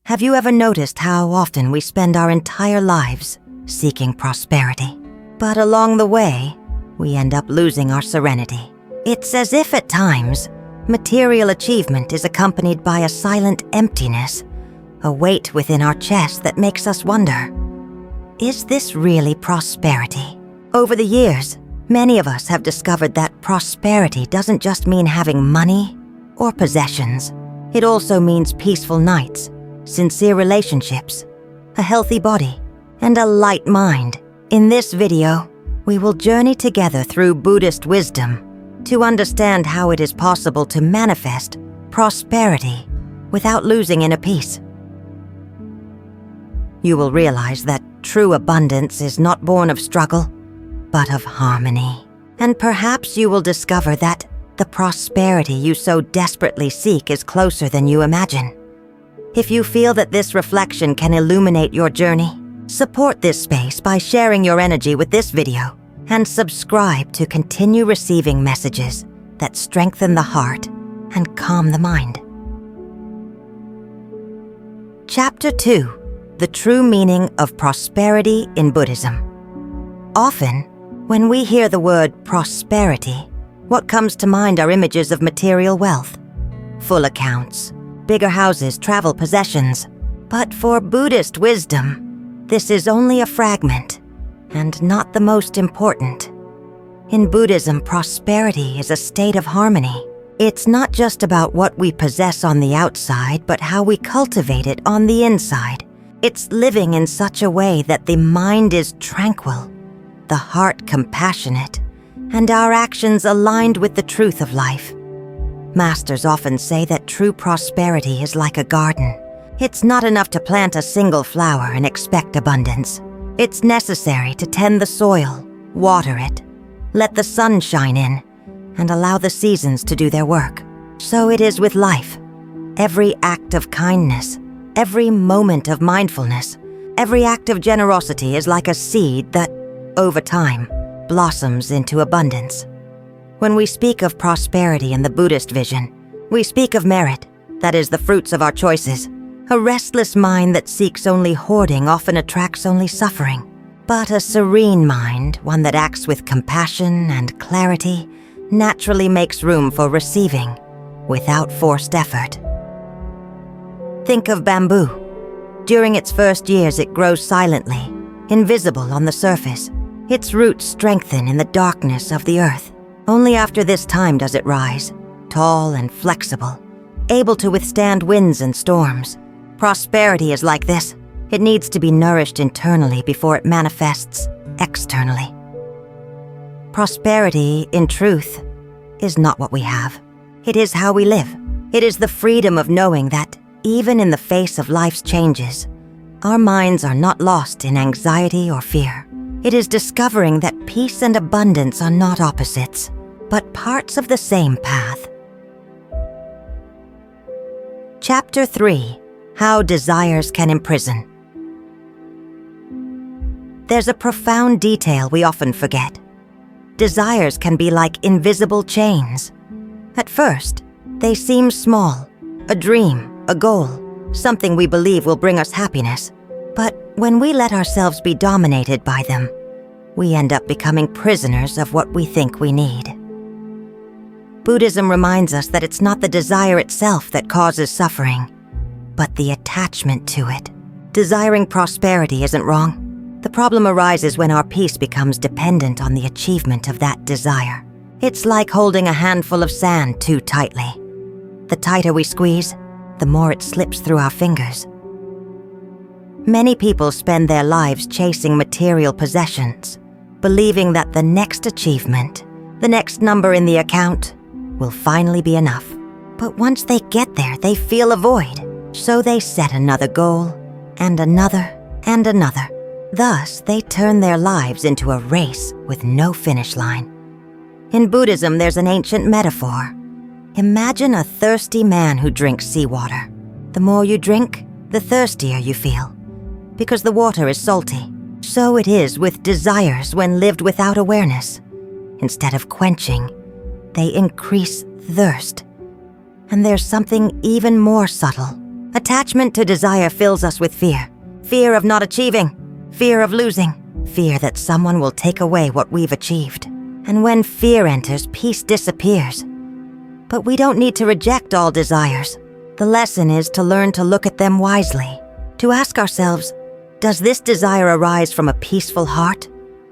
Have you ever noticed how often we spend our entire lives seeking prosperity? But along the way, we end up losing our serenity. It's as if at times, material achievement is accompanied by a silent emptiness, a weight within our chest that makes us wonder, is this really prosperity? Over the years, many of us have discovered that prosperity doesn't just mean having money or possessions. It also means peaceful nights, sincere relationships, a healthy body, and a light mind. In this video, we will journey together through Buddhist wisdom to understand how it is possible to manifest prosperity without losing inner peace. You will realize that true abundance is not born of struggle, but of harmony. And perhaps you will discover that the prosperity you so desperately seek is closer than you imagine. If you feel that this reflection can illuminate your journey, support this space by sharing your energy with this video and subscribe to continue receiving messages that strengthen the heart and calm the mind. Chapter 2: The True Meaning of Prosperity in Buddhism. Often, when we hear the word prosperity, what comes to mind are images of material wealth, full accounts, bigger houses, travel, possessions. But for Buddhist wisdom, this is only a fragment and not the most important. In Buddhism, prosperity is a state of harmony. It's not just about what we possess on the outside, but how we cultivate it on the inside. It's living in such a way that the mind is tranquil, the heart compassionate, and our actions aligned with the truth of life. Masters often say that true prosperity is like a garden. It's not enough to plant a single flower and expect abundance. It's necessary to tend the soil, water it, let the sun shine in, and allow the seasons to do their work. So it is with life. Every act of kindness, every moment of mindfulness, every act of generosity is like a seed that, over time, blossoms into abundance. When we speak of prosperity in the Buddhist vision, we speak of merit, that is the fruits of our choices. A restless mind that seeks only hoarding often attracts only suffering. But a serene mind, one that acts with compassion and clarity, naturally makes room for receiving without forced effort. Think of bamboo. During its first years, it grows silently, invisible on the surface. Its roots strengthen in the darkness of the earth. Only after this time does it rise, tall and flexible, able to withstand winds and storms. Prosperity is like this. It needs to be nourished internally before it manifests externally. Prosperity, in truth, is not what we have. It is how we live. It is the freedom of knowing that, even in the face of life's changes, our minds are not lost in anxiety or fear. It is discovering that peace and abundance are not opposites, but parts of the same path. Chapter 3: How Desires Can Imprison. There's a profound detail we often forget. Desires can be like invisible chains. At first, they seem small, a dream, a goal, something we believe will bring us happiness. But when we let ourselves be dominated by them, we end up becoming prisoners of what we think we need. Buddhism reminds us that it's not the desire itself that causes suffering, but the attachment to it. Desiring prosperity isn't wrong. The problem arises when our peace becomes dependent on the achievement of that desire. It's like holding a handful of sand too tightly. The tighter we squeeze, the more it slips through our fingers. Many people spend their lives chasing material possessions, believing that the next achievement, the next number in the account, will finally be enough. But once they get there, they feel a void. So they set another goal, and another, and another. Thus, they turn their lives into a race with no finish line. In Buddhism, there's an ancient metaphor. Imagine a thirsty man who drinks seawater. The more you drink, the thirstier you feel, because the water is salty. So it is with desires when lived without awareness. Instead of quenching, they increase thirst. And there's something even more subtle, Attachment to desire fills us with fear. Fear of not achieving. Fear of losing. Fear that someone will take away what we've achieved. And when fear enters, peace disappears. But we don't need to reject all desires. The lesson is to learn to look at them wisely. To ask ourselves, does this desire arise from a peaceful heart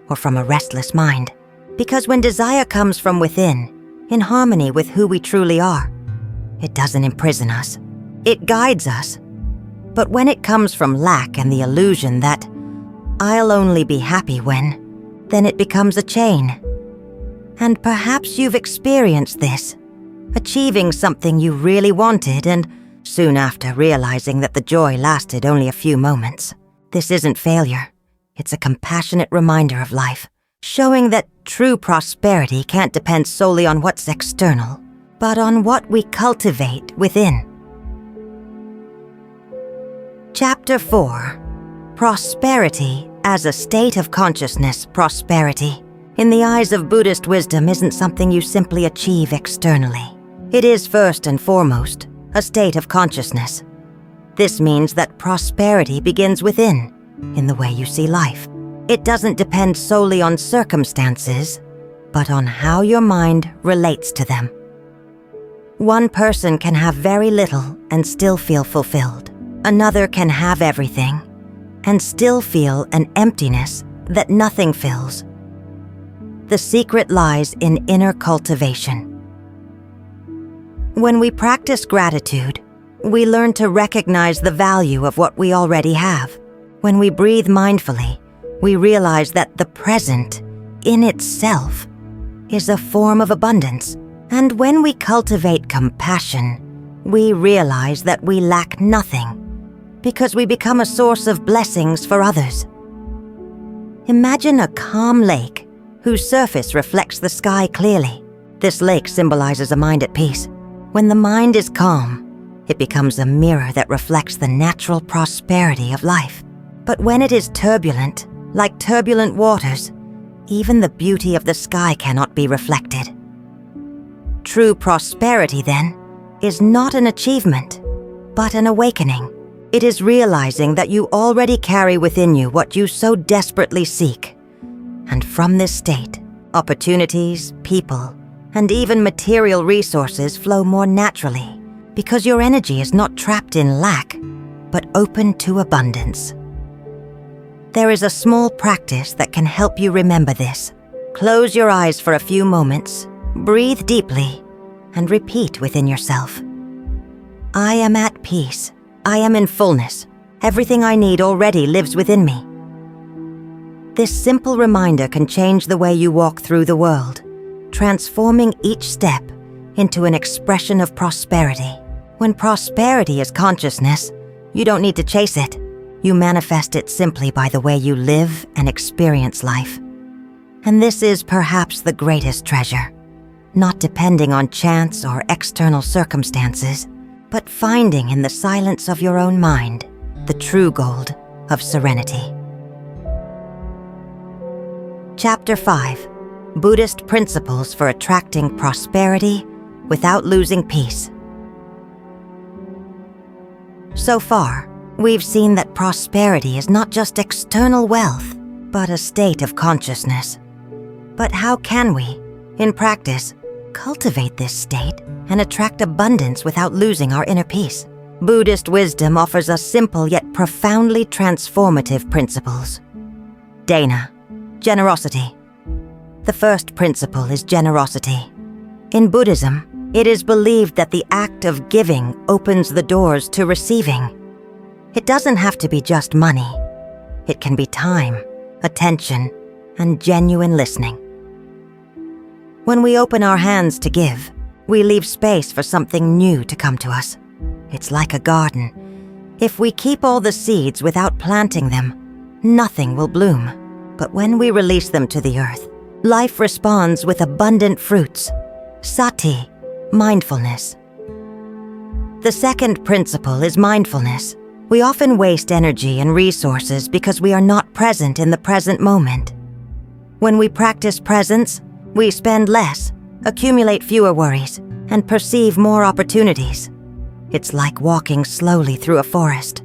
or from a restless mind? Because when desire comes from within, in harmony with who we truly are, it doesn't imprison us. It guides us. But when it comes from lack and the illusion that I'll only be happy when, then it becomes a chain. And perhaps you've experienced this, achieving something you really wanted and soon after realizing that the joy lasted only a few moments. This isn't failure. It's a compassionate reminder of life, showing that true prosperity can't depend solely on what's external, but on what we cultivate within. Chapter 4. Prosperity as a state of consciousness. Prosperity, in the eyes of Buddhist wisdom, isn't something you simply achieve externally. It is first and foremost a state of consciousness. This means that prosperity begins within, in the way you see life. It doesn't depend solely on circumstances, but on how your mind relates to them. One person can have very little and still feel fulfilled. Another can have everything and still feel an emptiness that nothing fills. The secret lies in inner cultivation. When we practice gratitude, we learn to recognize the value of what we already have. When we breathe mindfully, we realize that the present, in itself, is a form of abundance. And when we cultivate compassion, we realize that we lack nothing, because we become a source of blessings for others. Imagine a calm lake whose surface reflects the sky clearly. This lake symbolizes a mind at peace. When the mind is calm, it becomes a mirror that reflects the natural prosperity of life. But when it is turbulent, like turbulent waters, even the beauty of the sky cannot be reflected. True prosperity, then, is not an achievement, but an awakening. It is realizing that you already carry within you what you so desperately seek. And from this state, opportunities, people, and even material resources flow more naturally, because your energy is not trapped in lack, but open to abundance. There is a small practice that can help you remember this. Close your eyes for a few moments, breathe deeply, and repeat within yourself. I am at peace. I am in fullness. Everything I need already lives within me. This simple reminder can change the way you walk through the world, transforming each step into an expression of prosperity. When prosperity is consciousness, you don't need to chase it. You manifest it simply by the way you live and experience life. And this is perhaps the greatest treasure, not depending on chance or external circumstances, but finding in the silence of your own mind the true gold of serenity. Chapter 5. Buddhist Principles for Attracting Prosperity Without Losing Peace. So far, we've seen that prosperity is not just external wealth, but a state of consciousness. But how can we, in practice, cultivate this state and attract abundance without losing our inner peace? Buddhist wisdom offers us simple yet profoundly transformative principles. Dana, generosity. The first principle is generosity. In Buddhism, it is believed that the act of giving opens the doors to receiving. It doesn't have to be just money. It can be time, attention, and genuine listening. When we open our hands to give, we leave space for something new to come to us. It's like a garden. If we keep all the seeds without planting them, nothing will bloom. But when we release them to the earth, life responds with abundant fruits. Sati, mindfulness. The second principle is mindfulness. We often waste energy and resources because we are not present in the present moment. When we practice presence, we spend less, accumulate fewer worries, and perceive more opportunities. It's like walking slowly through a forest.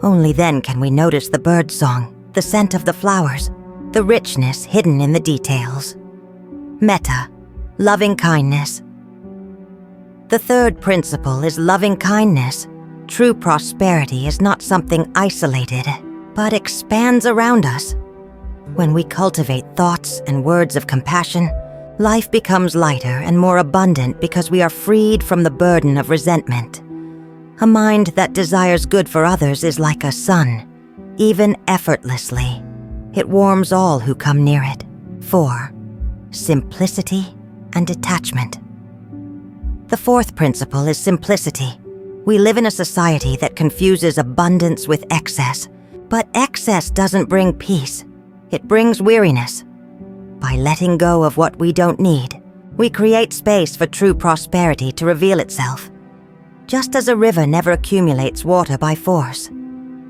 Only then can we notice the birdsong, the scent of the flowers, the richness hidden in the details. Metta, loving kindness. The third principle is loving kindness. True prosperity is not something isolated, but expands around us. When we cultivate thoughts and words of compassion, life becomes lighter and more abundant because we are freed from the burden of resentment. A mind that desires good for others is like a sun, even effortlessly. It warms all who come near it. 4. Simplicity and detachment. The fourth principle is simplicity. We live in a society that confuses abundance with excess, but excess doesn't bring peace. It brings weariness. By letting go of what we don't need, we create space for true prosperity to reveal itself. Just as a river never accumulates water by force,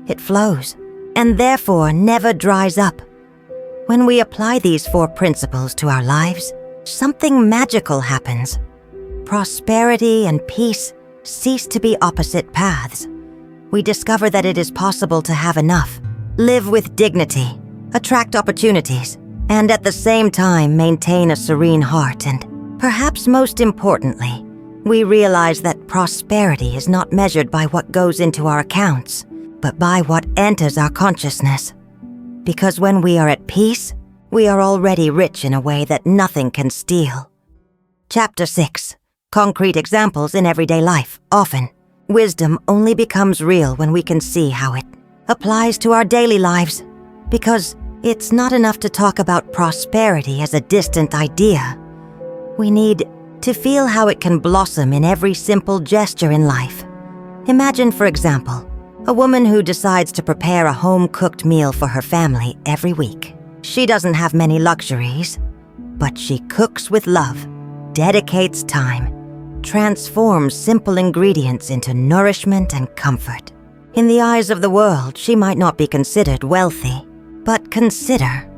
it flows, and therefore never dries up. When we apply these 4 principles to our lives, something magical happens. Prosperity and peace cease to be opposite paths. We discover that it is possible to have enough, live with dignity, attract opportunities, and at the same time maintain a serene heart. And perhaps most importantly, we realize that prosperity is not measured by what goes into our accounts, but by what enters our consciousness. Because when we are at peace, we are already rich in a way that nothing can steal. Chapter 6. Concrete examples in everyday life. Often, wisdom only becomes real when we can see how it applies to our daily lives. Because it's not enough to talk about prosperity as a distant idea. We need to feel how it can blossom in every simple gesture in life. Imagine, for example, a woman who decides to prepare a home-cooked meal for her family every week. She doesn't have many luxuries, but she cooks with love, dedicates time, transforms simple ingredients into nourishment and comfort. In the eyes of the world, she might not be considered wealthy, but consider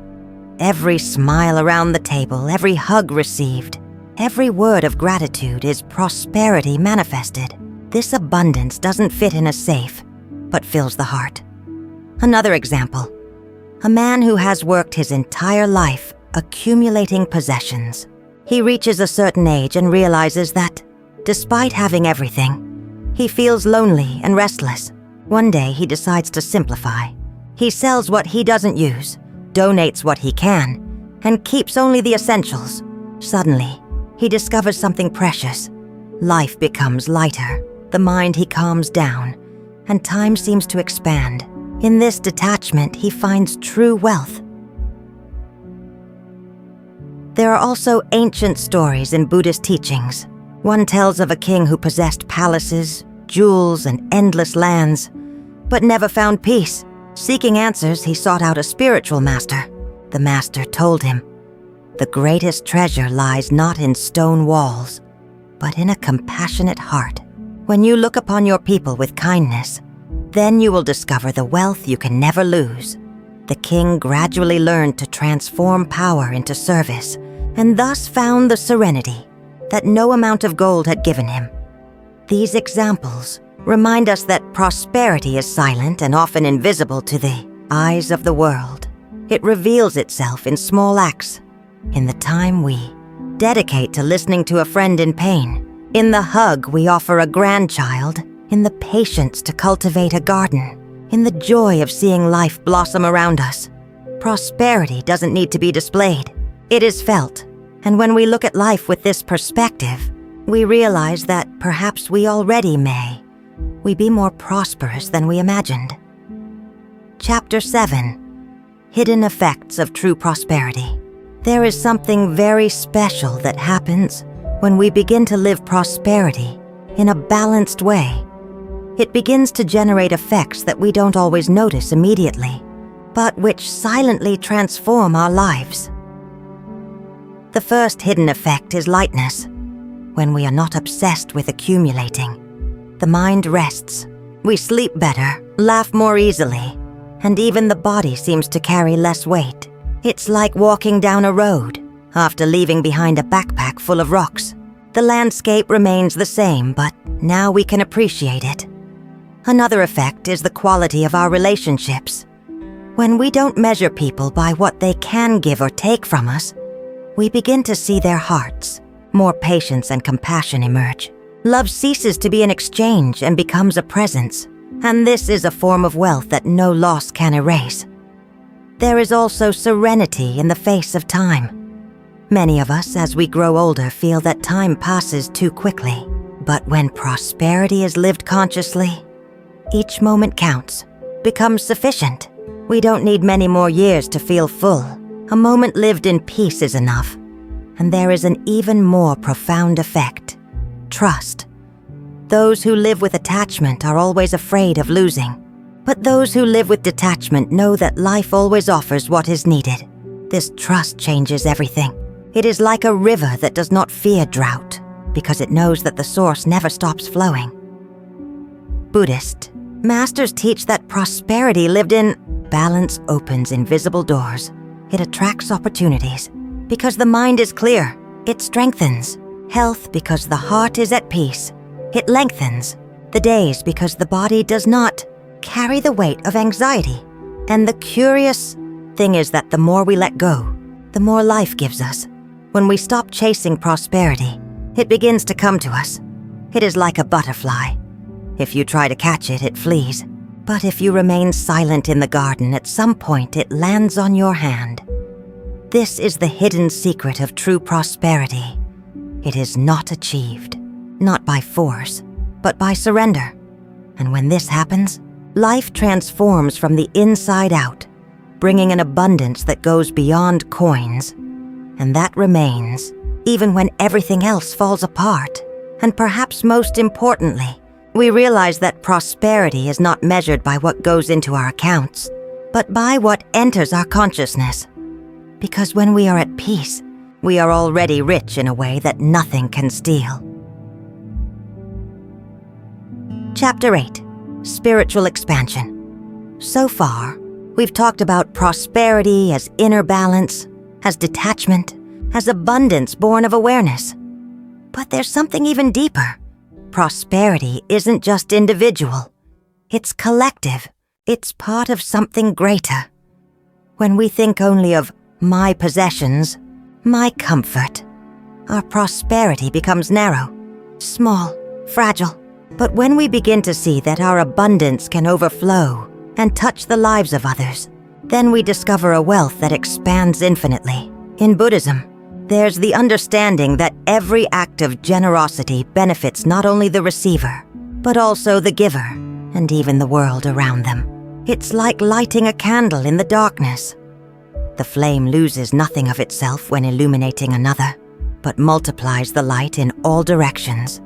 every smile around the table, every hug received, every word of gratitude is prosperity manifested. This abundance doesn't fit in a safe, but fills the heart. Another example, a man who has worked his entire life accumulating possessions. He reaches a certain age and realizes that, despite having everything, he feels lonely and restless. One day he decides to simplify. He sells what he doesn't use, donates what he can, and keeps only the essentials. Suddenly, he discovers something precious. Life becomes lighter, the mind he calms down, and time seems to expand. In this detachment, he finds true wealth. There are also ancient stories in Buddhist teachings. One tells of a king who possessed palaces, jewels, and endless lands, but never found peace. Seeking answers, he sought out a spiritual master. The master told him, "The greatest treasure lies not in stone walls, but in a compassionate heart. When you look upon your people with kindness, then you will discover the wealth you can never lose." The king gradually learned to transform power into service, and thus found the serenity that no amount of gold had given him. These examples remind us that prosperity is silent and often invisible to the eyes of the world. It reveals itself in small acts, in the time we dedicate to listening to a friend in pain, in the hug we offer a grandchild, in the patience to cultivate a garden, in the joy of seeing life blossom around us. Prosperity doesn't need to be displayed. It is felt. And when we look at life with this perspective, we realize that perhaps we already may. We be more prosperous than we imagined. Chapter 7. Hidden Effects of True Prosperity. There is something very special that happens when we begin to live prosperity in a balanced way. It begins to generate effects that we don't always notice immediately, but which silently transform our lives. The first hidden effect is lightness. When we are not obsessed with accumulating, the mind rests. We sleep better, laugh more easily, and even the body seems to carry less weight. It's like walking down a road after leaving behind a backpack full of rocks. The landscape remains the same, but now we can appreciate it. Another effect is the quality of our relationships. When we don't measure people by what they can give or take from us, we begin to see their hearts. More patience and compassion emerge. Love ceases to be an exchange and becomes a presence, and this is a form of wealth that no loss can erase. There is also serenity in the face of time. Many of us, as we grow older, feel that time passes too quickly. But when prosperity is lived consciously, each moment counts, becomes sufficient. We don't need many more years to feel full. A moment lived in peace is enough. And there is an even more profound effect: trust. Those who live with attachment are always afraid of losing. But those who live with detachment know that life always offers what is needed. This trust changes everything. It is like a river that does not fear drought, because it knows that the source never stops flowing. Buddhist masters teach that prosperity lived in balance opens invisible doors. It attracts opportunities. Because the mind is clear, it strengthens. Health because the heart is at peace. It lengthens the days because the body does not carry the weight of anxiety. And the curious thing is that the more we let go, the more life gives us. When we stop chasing prosperity, it begins to come to us. It is like a butterfly. If you try to catch it, it flees. But if you remain silent in the garden, at some point it lands on your hand. This is the hidden secret of true prosperity. It is not achieved, not by force, but by surrender. And when this happens, life transforms from the inside out, bringing an abundance that goes beyond coins. And that remains, even when everything else falls apart. And perhaps most importantly, we realize that prosperity is not measured by what goes into our accounts, but by what enters our consciousness. Because when we are at peace, we are already rich in a way that nothing can steal. Chapter 8. Spiritual Expansion. So far, we've talked about prosperity as inner balance, as detachment, as abundance born of awareness. But there's something even deeper. Prosperity isn't just individual. It's collective. It's part of something greater. When we think only of my possessions, my comfort, our prosperity becomes narrow, small, fragile. But when we begin to see that our abundance can overflow and touch the lives of others, then we discover a wealth that expands infinitely. In Buddhism, there's the understanding that every act of generosity benefits not only the receiver, but also the giver, and even the world around them. It's like lighting a candle in the darkness. The flame loses nothing of itself when illuminating another, but multiplies the light in all directions.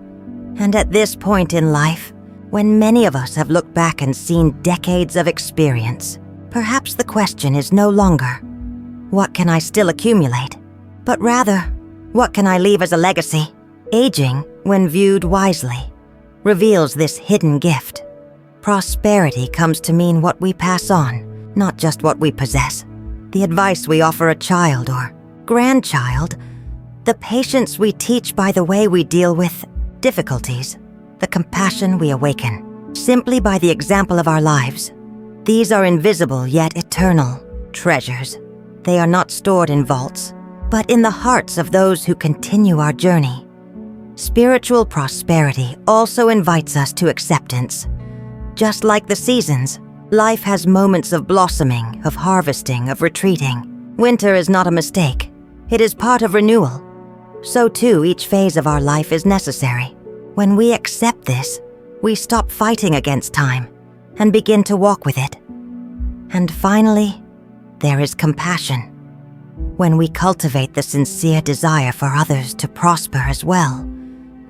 And at this point in life, when many of us have looked back and seen decades of experience, perhaps the question is no longer, what can I still accumulate? But rather, what can I leave as a legacy? Aging, when viewed wisely, reveals this hidden gift. Prosperity comes to mean what we pass on, not just what we possess. The advice we offer a child or grandchild, the patience we teach by the way we deal with difficulties, the compassion we awaken, simply by the example of our lives. These are invisible yet eternal treasures. They are not stored in vaults, but in the hearts of those who continue our journey. Spiritual prosperity also invites us to acceptance. Just like the seasons, life has moments of blossoming, of harvesting, of retreating. Winter is not a mistake. It is part of renewal. So too, each phase of our life is necessary. When we accept this, we stop fighting against time and begin to walk with it. And finally, there is compassion. When we cultivate the sincere desire for others to prosper as well,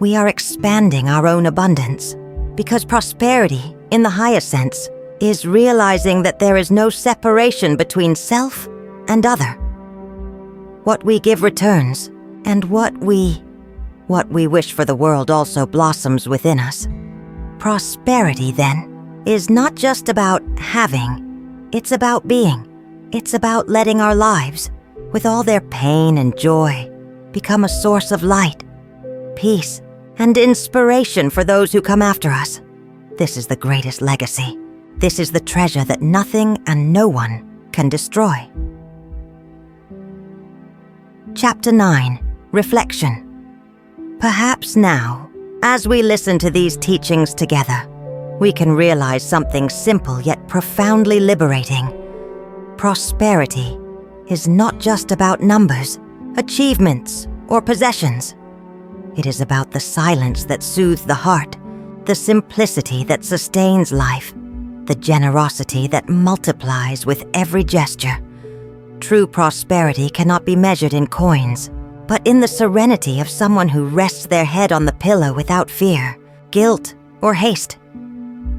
we are expanding our own abundance. Because prosperity, in the highest sense, is realizing that there is no separation between self and other. What we give returns, and what we wish for the world also blossoms within us. Prosperity, then, is not just about having, it's about being. It's about letting our lives, with all their pain and joy, become a source of light. peace and inspiration for those who come after us. This is the greatest legacy. This is the treasure that nothing and no one can destroy. Chapter 9. Reflection. Perhaps now, as we listen to these teachings together, we can realize something simple yet profoundly liberating. Prosperity is not just about numbers, achievements, or possessions. It is about the silence that soothes the heart, the simplicity that sustains life, the generosity that multiplies with every gesture. True prosperity cannot be measured in coins, but in the serenity of someone who rests their head on the pillow without fear, guilt, or haste.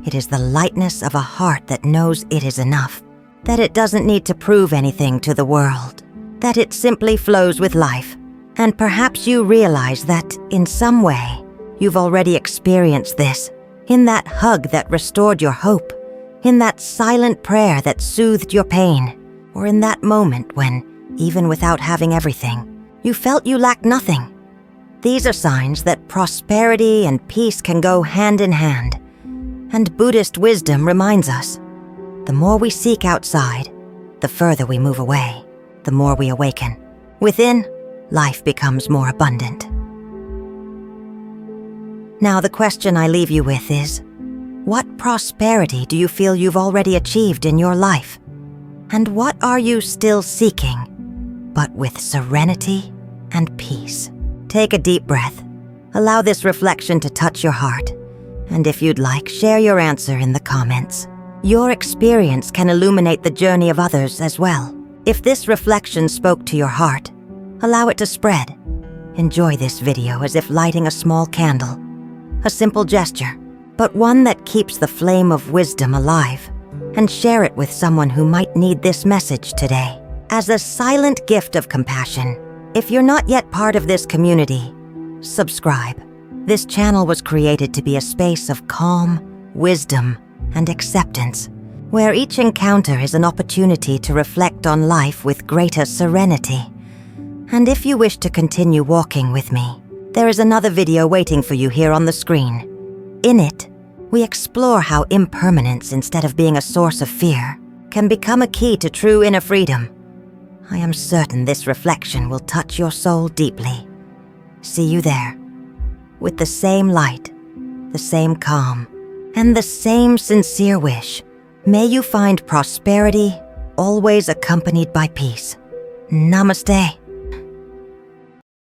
It is the lightness of a heart that knows it is enough, that it doesn't need to prove anything to the world, that it simply flows with life. And perhaps you realize that, in some way, you've already experienced this, in that hug that restored your hope, in that silent prayer that soothed your pain, or in that moment when, even without having everything, you felt you lacked nothing. These are signs that prosperity and peace can go hand in hand. And Buddhist wisdom reminds us, the more we seek outside, the further we move away, the more we awaken. Within, life becomes more abundant. Now the question I leave you with is, what prosperity do you feel you've already achieved in your life? And what are you still seeking, but with serenity and peace? Take a deep breath. Allow this reflection to touch your heart. And if you'd like, share your answer in the comments. Your experience can illuminate the journey of others as well. If this reflection spoke to your heart, allow it to spread. Enjoy this video as if lighting a small candle. A simple gesture, but one that keeps the flame of wisdom alive. And share it with someone who might need this message today. As a silent gift of compassion, if you're not yet part of this community, subscribe. This channel was created to be a space of calm, wisdom, and acceptance, where each encounter is an opportunity to reflect on life with greater serenity. And if you wish to continue walking with me, there is another video waiting for you here on the screen. In it, we explore how impermanence, instead of being a source of fear, can become a key to true inner freedom. I am certain this reflection will touch your soul deeply. See you there. With the same light, the same calm, and the same sincere wish, may you find prosperity always accompanied by peace. Namaste.